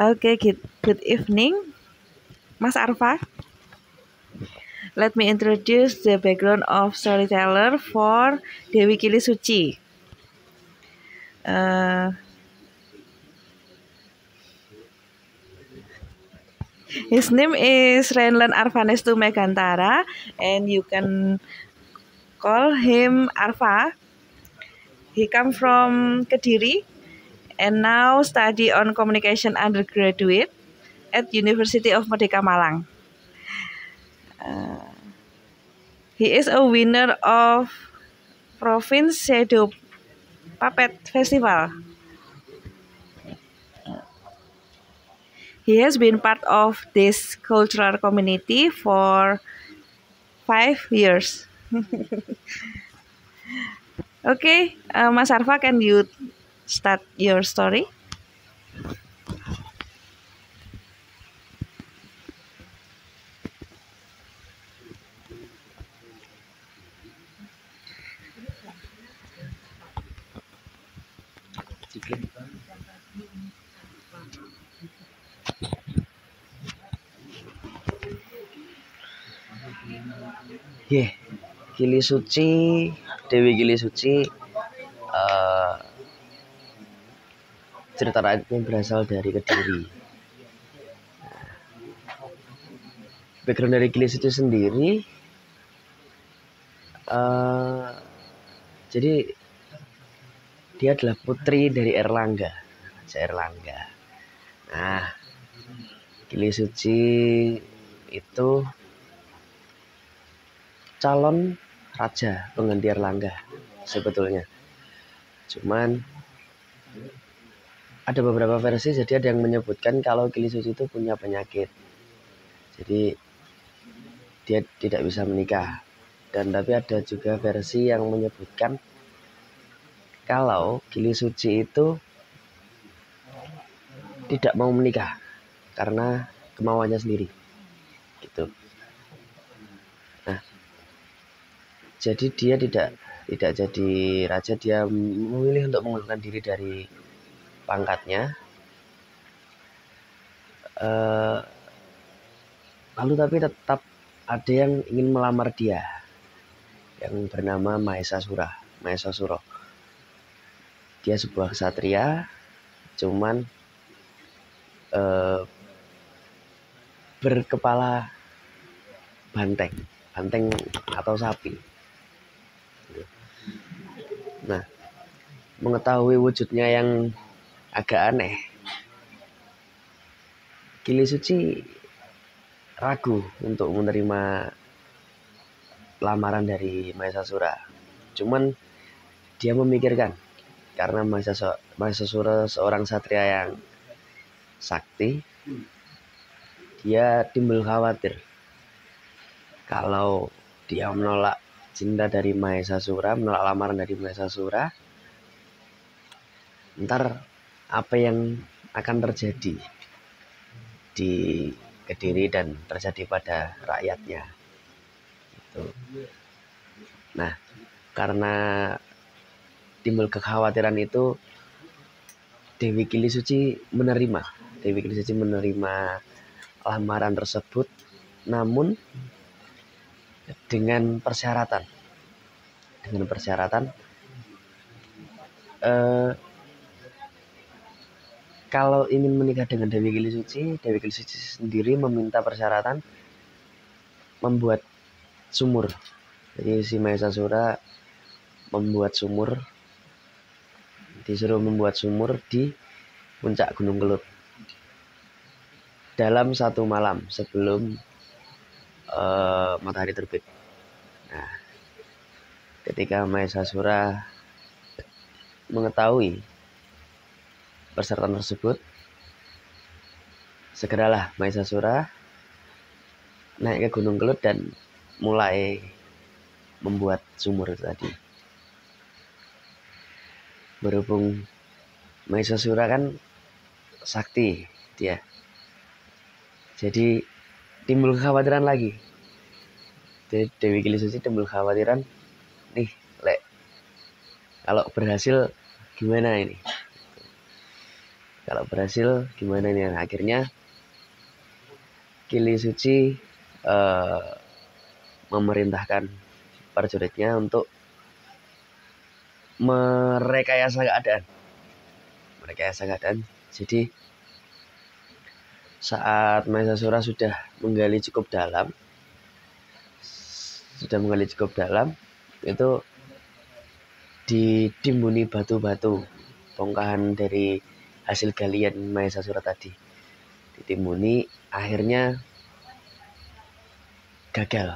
Okay, good evening, Mas Arfa. Let me introduce the background of storyteller for Dewi Kilisuci. His name is Renlan Arvanestu Megantara, and you can call him Arfa. He come from Kediri and now study on communication undergraduate at University of Merdeka Malang. He is a winner of Province Shadow Puppet Festival. He has been part of this cultural community for 5 years. Okay, Mas Arfa, can you start your story? Kilisuci, Dewi Kilisuci, cerita rakyatnya berasal dari Kediri. Background dari Kilisuci sendiri, jadi dia adalah putri dari Erlangga, Raja Erlangga. Nah, Kilisuci itu calon raja pengganti Erlangga sebetulnya. Cuman ada beberapa versi, jadi ada yang menyebutkan kalau Kilisuci itu punya penyakit. Jadi dia tidak bisa menikah. Dan tapi ada juga versi yang menyebutkan kalau Kilisuci itu tidak mau menikah karena kemauannya sendiri. Gitu. Nah, jadi dia tidak jadi raja, dia memilih untuk mengundurkan diri dari pangkatnya. Lalu tapi tetap ada yang ingin melamar dia, yang bernama Mahesasura. Dia sebuah ksatria, cuman berkepala banteng atau sapi. Nah, mengetahui wujudnya yang agak aneh, Kilisuci ragu untuk menerima lamaran dari Mahesasura. Cuman dia memikirkan, karena Mahesasura seorang satria yang sakti, dia timbul khawatir kalau dia menolak cinta dari Mahesasura, menolak lamaran dari Mahesasura, ntar apa yang akan terjadi di Kediri dan terjadi pada rakyatnya. Gitu. Nah, karena timbul kekhawatiran itu, Dewi Kilisuci menerima lamaran tersebut, namun dengan persyaratan kalau ingin menikah dengan Dewi Kilisuci sendiri meminta persyaratan membuat sumur. Jadi si Mahesasura disuruh membuat sumur di puncak Gunung Kelut dalam 1 malam sebelum matahari terbit. Nah, ketika Mahesasura mengetahui persyaratan tersebut, segeralah Mahesasura naik ke Gunung Kelut dan mulai membuat sumur itu tadi. Berhubung Mahesasura kan sakti dia, jadi timbul kekhawatiran lagi. Dewi Kilisuci timbul kekhawatiran, nih kalau berhasil gimana ini? Kalau berhasil gimana nih? Nah, akhirnya Kili Suci memerintahkan prajuritnya untuk merekayasa keadaan. Jadi saat Mahesasura sudah menggali cukup dalam, itu ditimbuni batu-batu bongkahan dari hasil galian Mahesasura tadi. Ditimbuni, akhirnya gagal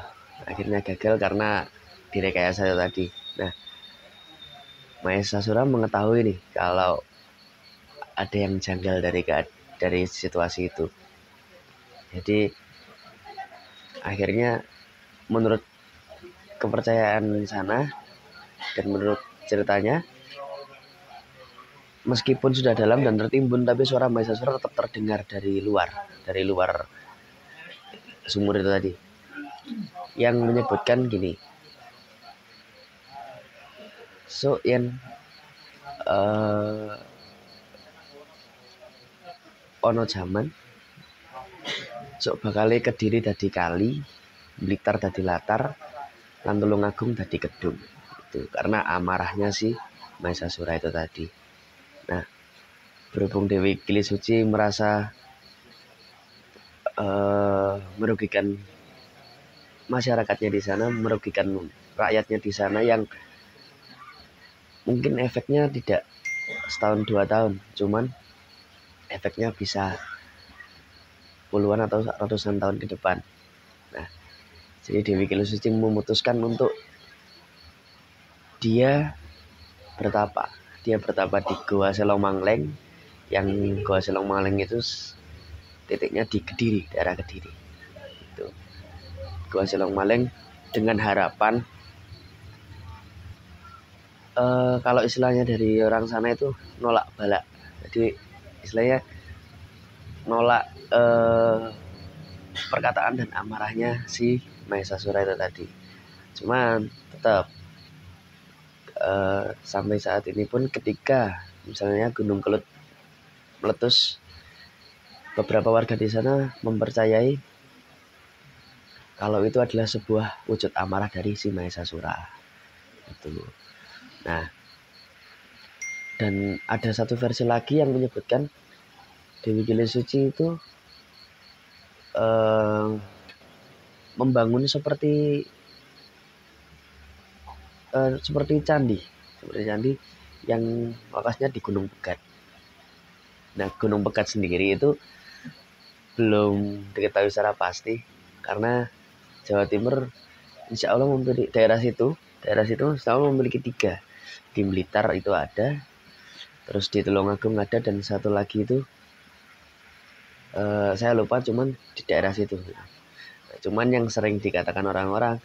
karena direkayasa tadi. Nah, Mahesasura mengetahui nih kalau ada yang janggal dari situasi itu. Jadi akhirnya menurut kepercayaan di sana dan menurut ceritanya, meskipun sudah dalam dan tertimbun, tapi suara Mahesasura tetap terdengar dari luar sumur itu tadi, yang menyebutkan gini, so yen ono jaman sok bakale Kediri dadi kali, Blitar dadi latar, lan Tulungagung dadi kedung. Itu karena amarahnya si Mahesasura itu tadi. Nah, berhubung Dewi Kili Suci merasa merugikan masyarakatnya di sana, merugikan rakyatnya di sana yang mungkin efeknya tidak setahun 2 tahun, cuman efeknya bisa puluhan atau ratusan tahun ke depan. Nah, jadi Dewi Kili Suci memutuskan untuk dia bertapa di Goa Selong Mangleng, yang Goa Selong Mangleng itu titiknya di Kediri, daerah Kediri. Itu Goa Selong Mangleng dengan harapan kalau istilahnya dari orang sana itu nolak balak. Jadi istilahnya nolak perkataan dan amarahnya si Mahesasura itu tadi. Cuman tetap sampai saat ini pun ketika misalnya Gunung Kelut meletus, beberapa warga di sana mempercayai kalau itu adalah sebuah wujud amarah dari si Mahesasura. Itu. Nah, dan ada satu versi lagi yang menyebutkan Dewi Kili Suci itu membangun seperti candi yang lokasinya di Gunung Pegat. Nah, Gunung Pegat sendiri itu belum diketahui secara pasti karena Jawa Timur insya Allah memiliki daerah situ insya Allah memiliki 3. Di Blitar itu ada, terus di Tulungagung ada, dan satu lagi itu saya lupa, cuman di daerah situ. Nah, cuman yang sering dikatakan orang-orang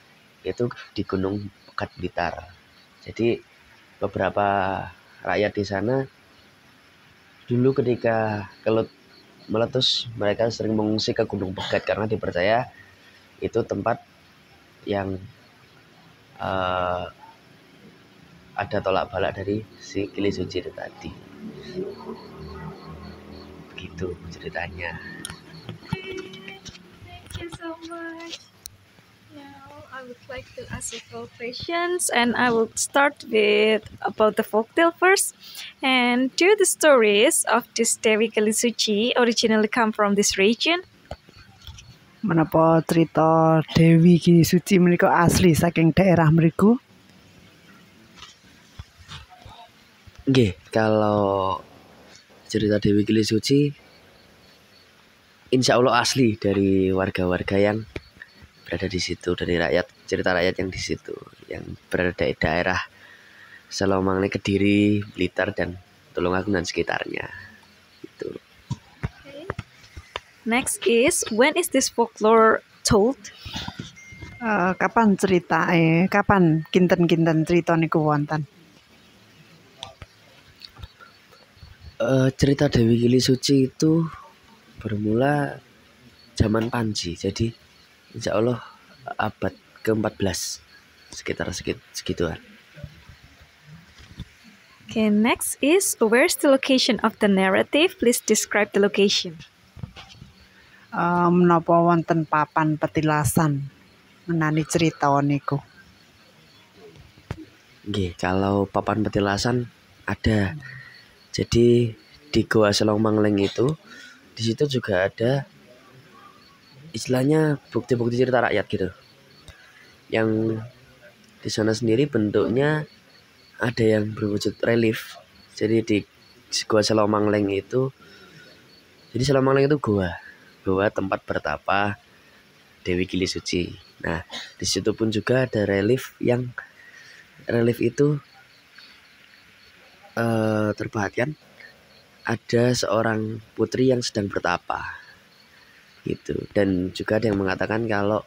itu di Gunung Pegat Blitar. Jadi beberapa rakyat di sana dulu ketika Kelut meletus, mereka sering mengungsi ke Gunung Pegat karena dipercaya itu tempat yang ada tolak balak dari si Kili Suci itu tadi. Begitu ceritanya. Thank you so much. Now I would like to ask you 4 questions, and I will start with about the folktale first. And do the stories of this Dewi Kili Suci originally come from this region? Menapa cerita Dewi Kili Suci menika asli saking daerah mriku? Nggih, kalau cerita Dewi Kili Suci insya Allah asli dari warga-warga yang berada di situ, dari cerita rakyat yang di situ, yang berada di daerah Selong Mangleng, Kediri, Blitar, dan Tulungagung dan sekitarnya. Itu. Okay. Next is, when is this folklore told? Kapan ceritae? Kapan kinten-kinten cerita niku wonten? Cerita Dewi Kili Suci itu bermula zaman Panji, jadi insya Allah abad ke-14, sekitar segituan. Okay, next is where's the location of the narrative? Please describe the location. Menapa wonten papan petilasan menani cerita niku? Nggih, kalau papan petilasan ada. Jadi di Goa Selong Mangleng itu, di situ juga ada istilahnya bukti-bukti cerita rakyat gitu. Yang di sana sendiri bentuknya ada yang berwujud relief. Jadi di Goa Selong Mangleng itu, jadi Selong Mangleng itu goa tempat bertapa Dewi Gili Suci. Nah, di situ pun juga ada relief itu terperhatikan ada seorang putri yang sedang bertapa gitu, dan juga ada yang mengatakan kalau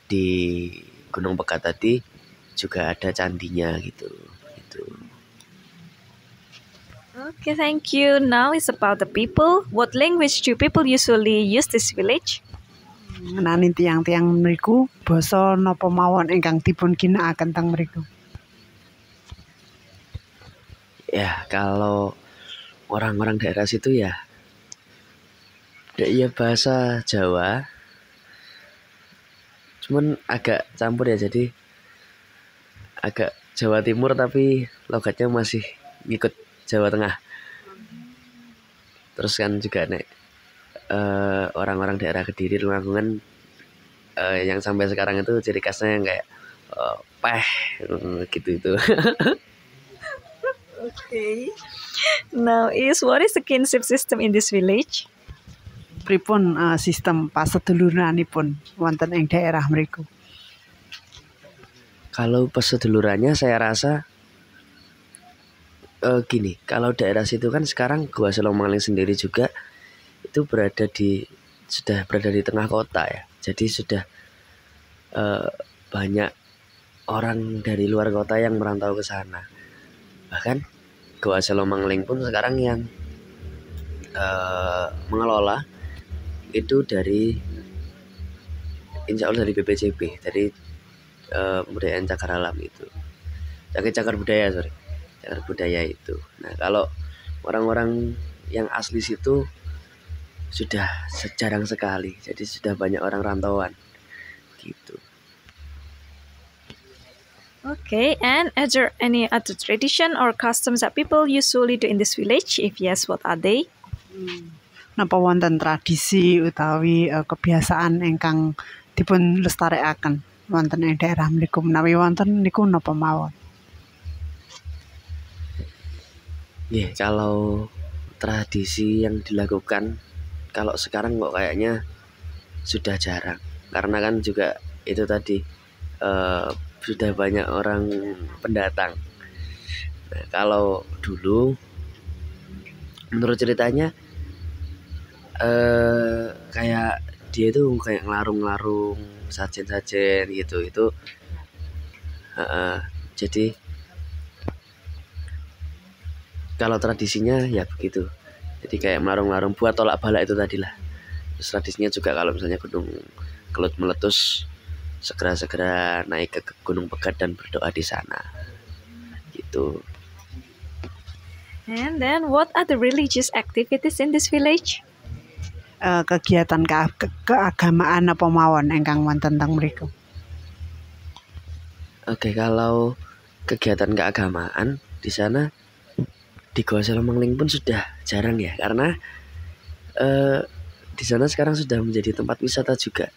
di Gunung Pekat tadi juga ada candinya gitu. Okay, thank you. Now is about the people. What language do people usually use this village? Menani tiang-tiang mriku basa napa mawon ingkang dipun ginakaken teng mriku? Ya, kalau orang-orang daerah situ ya bahasa Jawa, cuman agak campur ya, jadi agak Jawa Timur tapi logatnya masih ngikut Jawa Tengah. Terus kan juga orang-orang daerah Kediri, Tulungagungan yang sampai sekarang itu ciri khasnya yang kayak gitu itu. Okay. Now what is the kinship system in this village? Pripun sistem paseduluranipun wonten ing daerah mriku? Kalau pasedulurannya saya rasa gini, kalau daerah situ kan sekarang Goa Selong Mangleng sendiri juga itu sudah berada di tengah kota ya. Jadi sudah banyak orang dari luar kota yang merantau ke sana. Bahkan Goa Selong Mangleng pun sekarang yang mengelola itu insya Allah dari BPJB, dari Kebudayaan Cagar Alam itu, Cagar Budaya itu. Nah, kalau orang-orang yang asli situ sudah jarang sekali, jadi sudah banyak orang rantauan gitu. Okay, and are there any other tradition or customs that people usually do in this village? If yes, what are they? Napa wonten tradisi utawi kebiasaan ingkang dipun lestarekaken wonten ing daerah mriku, menawi wonten niku napa mawon? Yeah, kalau tradisi yang dilakukan kalau sekarang kok kayaknya sudah jarang, karena kan juga itu tadi sudah banyak orang pendatang. Nah, kalau dulu menurut ceritanya kayak dia itu kayak ngelarung sajen-sajen gitu itu. Jadi kalau tradisinya ya begitu, jadi kayak melarung buat tolak bala itu tadi lah. Terus tradisinya juga kalau misalnya gunung kelut meletus, segera naik ke Gunung Pegat dan berdoa di sana gitu. And then what are the religious activities in this village? Kegiatan keagamaan apa mawon ingkang wonten teng mriku? Oke, kalau kegiatan keagamaan di sana di Goa Selong Mangleng pun sudah jarang ya, karena di sana sekarang sudah menjadi tempat wisata juga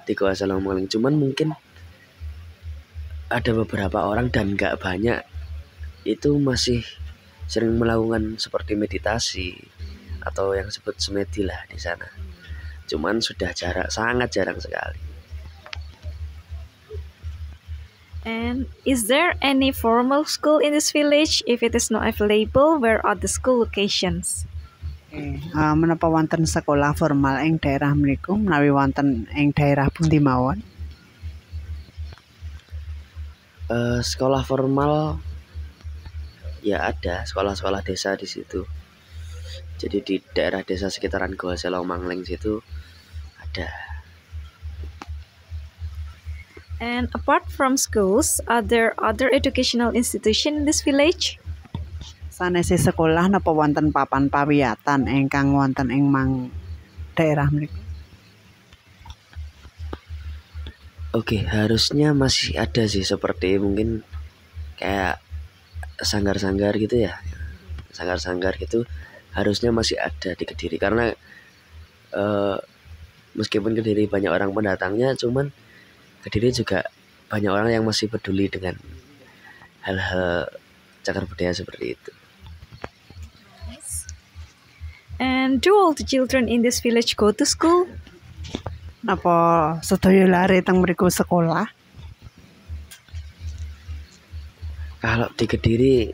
di Goa Selong Mangleng. Cuman mungkin ada beberapa orang dan nggak banyak itu masih sering melakukan seperti meditasi atau yang disebut semedi lah di sana. Cuman sudah sangat jarang sekali. And is there any formal school in this village? If it is not available, where are the school locations? Menapa wonten sekolah formal ing daerah mriku, menawi wonten ing daerah pundi mawon? Sekolah formal ya ada, sekolah-sekolah desa di situ. Jadi di daerah desa sekitaran Goa Selong Mangleng situ ada. And apart from schools, are there other educational institutions in this village? Sanesih sekolah napa wonten papan pawiyatan ingkang wonten ing daerah mriku? Oke, harusnya masih ada sih, seperti mungkin kayak sanggar-sanggar gitu ya. Sanggar-sanggar gitu harusnya masih ada di Kediri, karena meskipun Kediri banyak orang pendatangnya, cuman Kediri juga banyak orang yang masih peduli dengan hal-hal cagar budaya seperti itu. And do all the children in this village go to school? Napa sedaya lare teng mriku sekolah? Kalau di Kediri,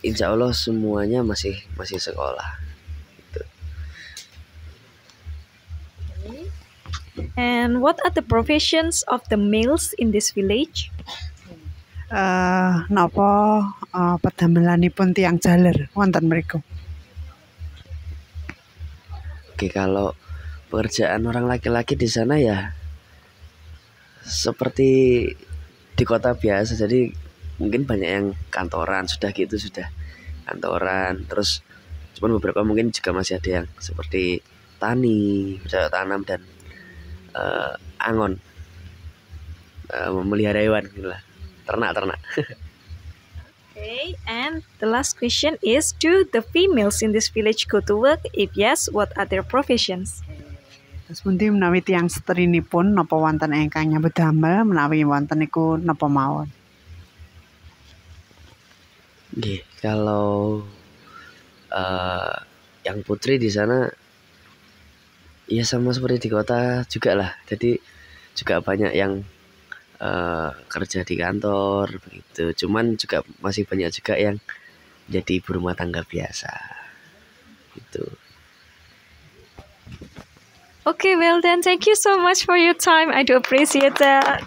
insya Allah semuanya masih sekolah. And what are the professions of the males in this village? Napa pedamelanipun tiang jaler wonten mriku? Oke, kalau pekerjaan orang laki-laki di sana ya seperti di kota biasa, jadi mungkin banyak yang kantoran, sudah kantoran. Terus cuman beberapa mungkin juga masih ada yang seperti tani, bercocok tanam, dan angon, memelihara hewan gitu lah, ternak. Okay, and the last question is, do the females in this village go to work? If yes, what are their professions? Terus pundi menawi tiang seterinipun napa wonten ingkang nyambut damel menawi wonten niku napa mawon? Nggih, kalau yang putri di sana ya sama seperti di kota juga lah. Jadi juga banyak yang kerja di kantor begitu. Cuman juga masih banyak juga yang jadi ibu rumah tangga biasa. Gitu. Okay, well then, thank you so much for your time. I do appreciate that.